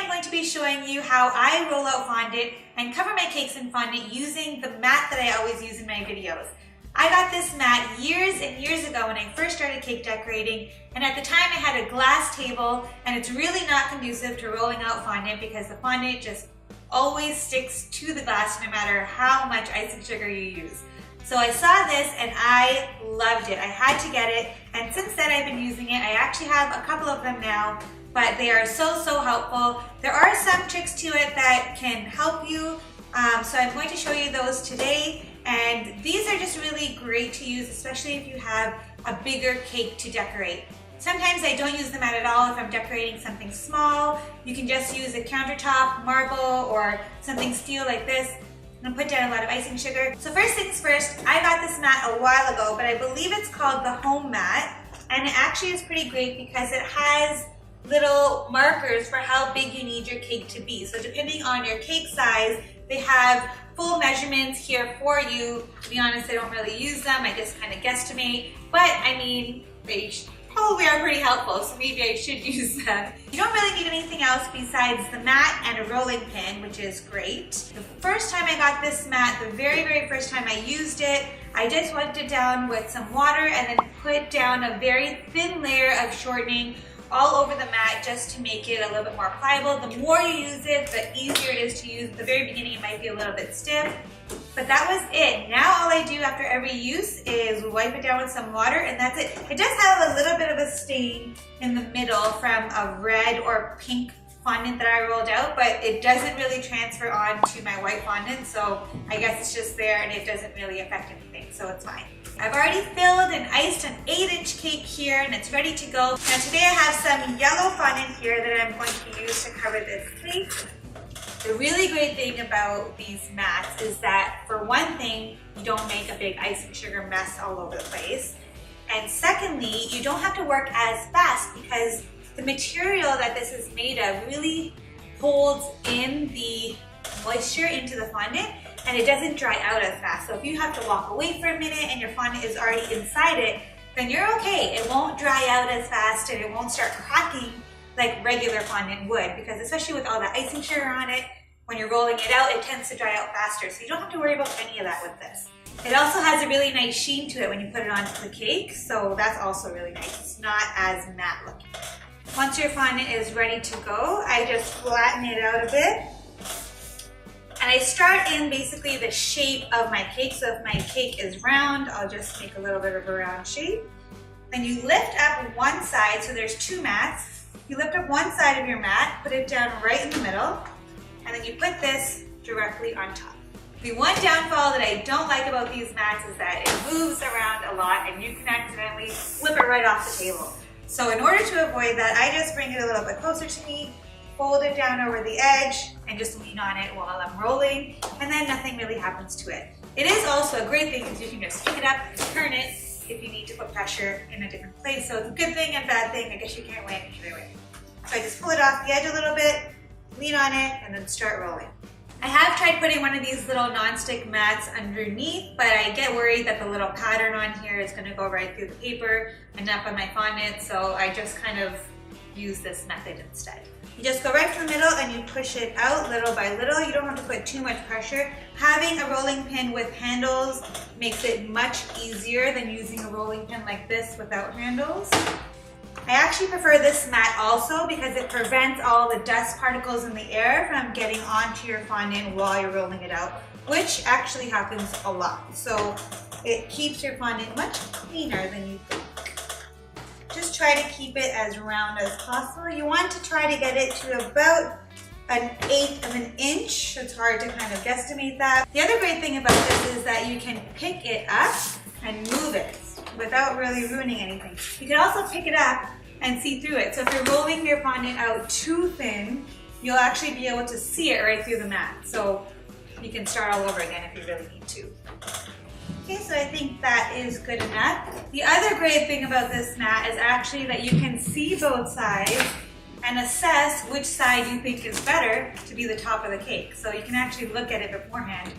I'm going to be showing you how I roll out fondant and cover my cakes in fondant using the mat that I always use in my videos. I got this mat years and years ago when I first started cake decorating, and at the time I had a glass table, and it's really not conducive to rolling out fondant because the fondant just always sticks to the glass no matter how much icing sugar you use. So I saw this and I loved it. I had to get it, and since then I've been using it. I actually have a couple of them now, but they are so helpful. There are some tricks to it that can help you, so I'm going to show you those today. And these are just really great to use, especially if you have a bigger cake to decorate. Sometimes I don't use the mat at all if I'm decorating something small. You can just use a countertop, marble, or something steel like this, and put down a lot of icing sugar. So first things first, I got this mat a while ago, but I believe it's called the home mat, and it actually is pretty great because it has little markers for how big you need your cake to be. So depending on your cake size, they have full measurements here for you. To be honest, I don't really use them. I just kind of guesstimate, but I mean, they probably are pretty helpful, so maybe I should use them. You don't really need anything else besides the mat and a rolling pin, which is great. The first time I got this mat, the very first time I used it, I just wiped it down with some water and then put down a very thin layer of shortening all over the mat just to make it a little bit more pliable. The more you use it, the easier it is to use. At the very beginning it might be a little bit stiff, but that was it. Now all I do after every use is wipe it down with some water, and that's it. It does have a little bit of a stain in the middle from a red or pink fondant that I rolled out, but it doesn't really transfer on to my white fondant, so I guess it's just there and it doesn't really affect anything, so it's fine. I've already filled and iced an 8-inch cake here, and it's ready to go. Now today I have some yellow fondant here that I'm going to use to cover this cake. The really great thing about these mats is that, for one thing, you don't make a big icing sugar mess all over the place. And secondly, you don't have to work as fast because the material that this is made of really holds in the moisture into the fondant, and it doesn't dry out as fast. So if you have to walk away for a minute and your fondant is already inside it, then you're okay. It won't dry out as fast and it won't start cracking like regular fondant would, because especially with all the icing sugar on it, when you're rolling it out, it tends to dry out faster. So you don't have to worry about any of that with this. It also has a really nice sheen to it when you put it onto the cake, so that's also really nice. It's not as matte looking. Once your fondant is ready to go, I just flatten it out a bit. And I start in basically the shape of my cake. So if my cake is round, I'll just make a little bit of a round shape. Then you lift up one side, so there's two mats. You lift up one side of your mat, put it down right in the middle, and then you put this directly on top. The one downfall that I don't like about these mats is that it moves around a lot and you can accidentally flip it right off the table. So in order to avoid that, I just bring it a little bit closer to me, fold it down over the edge, and just lean on it while I'm rolling, and then nothing really happens to it. It is also a great thing because you can just pick it up and turn it if you need to put pressure in a different place. So it's a good thing and bad thing. I guess you can't win either way. So I just pull it off the edge a little bit, lean on it, and then start rolling. I have tried putting one of these little non-stick mats underneath, but I get worried that the little pattern on here is going to go right through the paper and up on my fondant, so I just kind of use this method instead. You just go right to the middle and you push it out little by little. You don't have to put too much pressure. Having a rolling pin with handles makes it much easier than using a rolling pin like this without handles. I actually prefer this mat also because it prevents all the dust particles in the air from getting onto your fondant while you're rolling it out, which actually happens a lot. So it keeps your fondant much cleaner than you think. Just try to keep it as round as possible. You want to try to get it to about 1/8 of an inch. It's hard to kind of guesstimate that. The other great thing about this is that you can pick it up and move it without really ruining anything. You can also pick it up and see through it. So if you're rolling your fondant out too thin, you'll actually be able to see it right through the mat. So you can start all over again if you really need to. Okay, so I think that is good enough. The other great thing about this mat is actually that you can see both sides and assess which side you think is better to be the top of the cake. So you can actually look at it beforehand,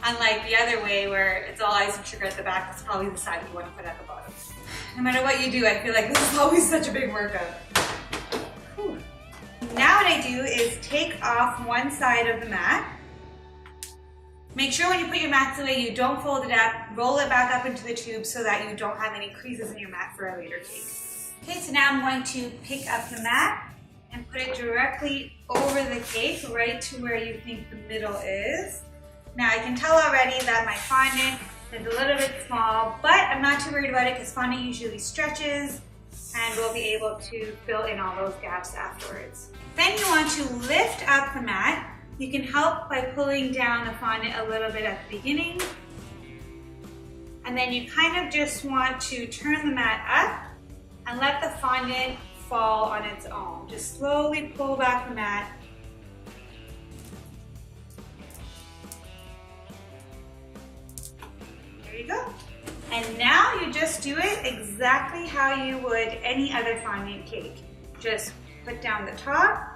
unlike the other way where it's all icing sugar at the back. That's probably the side you want to put at the bottom. No matter what you do, I feel like this is always such a big workout. Whew. now what I do is take off one side of the mat. Make sure when you put your mats away, you don't fold it up, roll it back up into the tube so that you don't have any creases in your mat for a later cake. Okay, so now I'm going to pick up the mat and put it directly over the cake, right to where you think the middle is. Now I can tell already that my fondant is a little bit small, but I'm not too worried about it because fondant usually stretches and we'll be able to fill in all those gaps afterwards. Then you want to lift up the mat. You can help by pulling down the fondant a little bit at the beginning. And then you kind of just want to turn the mat up and let the fondant fall on its own. Just slowly pull back the mat. There you go. And now you just do it exactly how you would any other fondant cake. Just put down the top.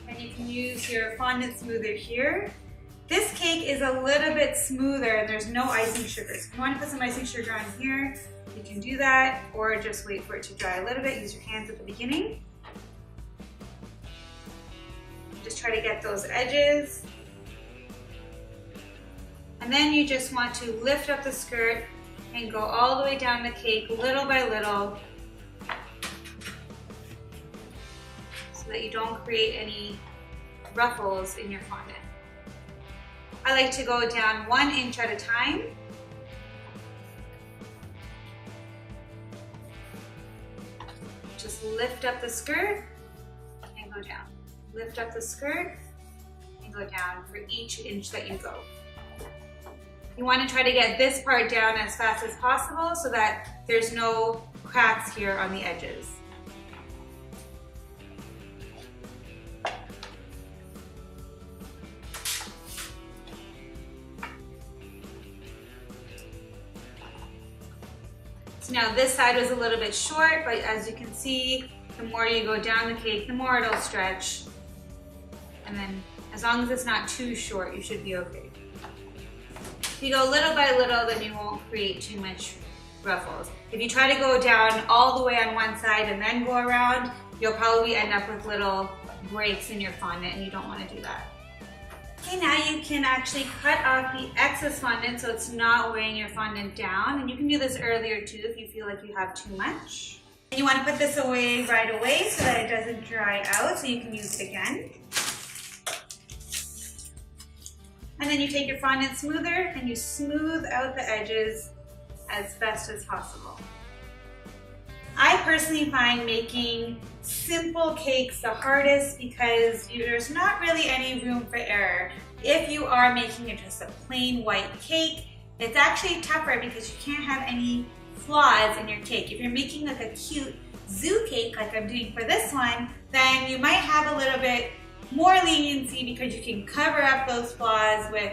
And you can use your fondant smoother here. This cake is a little bit smoother and there's no icing sugar. So if you want to put some icing sugar on here, you can do that, or just wait for it to dry a little bit. Use your hands at the beginning. Just try to get those edges. And then you just want to lift up the skirt and go all the way down the cake little by little, that you don't create any ruffles in your fondant. I like to go down 1 inch at a time. Just lift up the skirt and go down. Lift up the skirt and go down for each inch that you go. You want to try to get this part down as fast as possible so that there's no cracks here on the edges. Now this side was a little bit short, but as you can see, the more you go down the cake, the more it'll stretch. And then as long as it's not too short, you should be okay. If you go little by little, then you won't create too much ruffles. If you try to go down all the way on one side and then go around, you'll probably end up with little breaks in your fondant and you don't want to do that. Okay, now you can actually cut off the excess fondant so it's not weighing your fondant down. And you can do this earlier too if you feel like you have too much. And you want to put this away right away so that it doesn't dry out so you can use it again. And then you take your fondant smoother and you smooth out the edges as best as possible. I personally find making simple cakes the hardest because there's not really any room for error. If you are making it just a plain white cake, it's actually tougher because you can't have any flaws in your cake. If you're making like a cute zoo cake like I'm doing for this one, then you might have a little bit more leniency because you can cover up those flaws with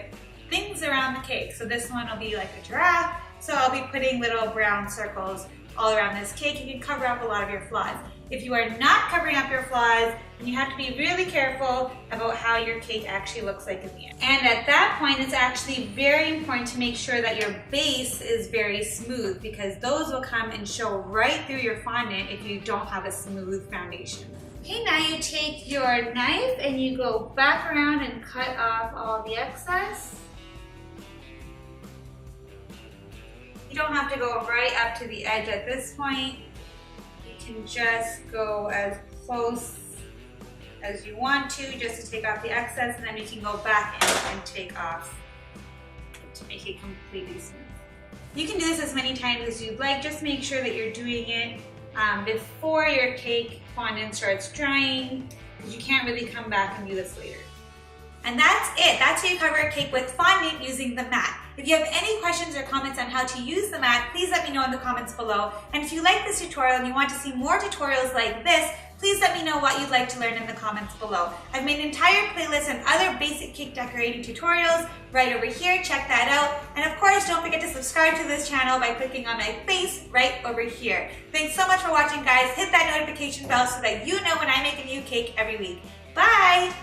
things around the cake. So this one will be like a giraffe, so I'll be putting little brown circles all around this cake. You can cover up a lot of your flaws. If you are not covering up your flaws, then you have to be really careful about how your cake actually looks like in the end. And at that point, it's actually very important to make sure that your base is very smooth because those will come and show right through your fondant if you don't have a smooth foundation. Okay, now you take your knife and you go back around and cut off all the excess. You don't have to go right up to the edge at this point. You can just go as close as you want to just to take off the excess, and then you can go back in and take off to make it completely smooth. You can do this as many times as you'd like. Just make sure that you're doing it before your cake fondant starts drying, because you can't really come back and do this later. And that's it. That's how you cover a cake with fondant using the mat. If you have any questions or comments on how to use the mat, please let me know in the comments below. And if you like this tutorial and you want to see more tutorials like this, please let me know what you'd like to learn in the comments below. I've made an entire playlist on other basic cake decorating tutorials right over here. Check that out. And of course, don't forget to subscribe to this channel by clicking on my face right over here. Thanks so much for watching, guys. Hit that notification bell so that you know when I make a new cake every week. Bye!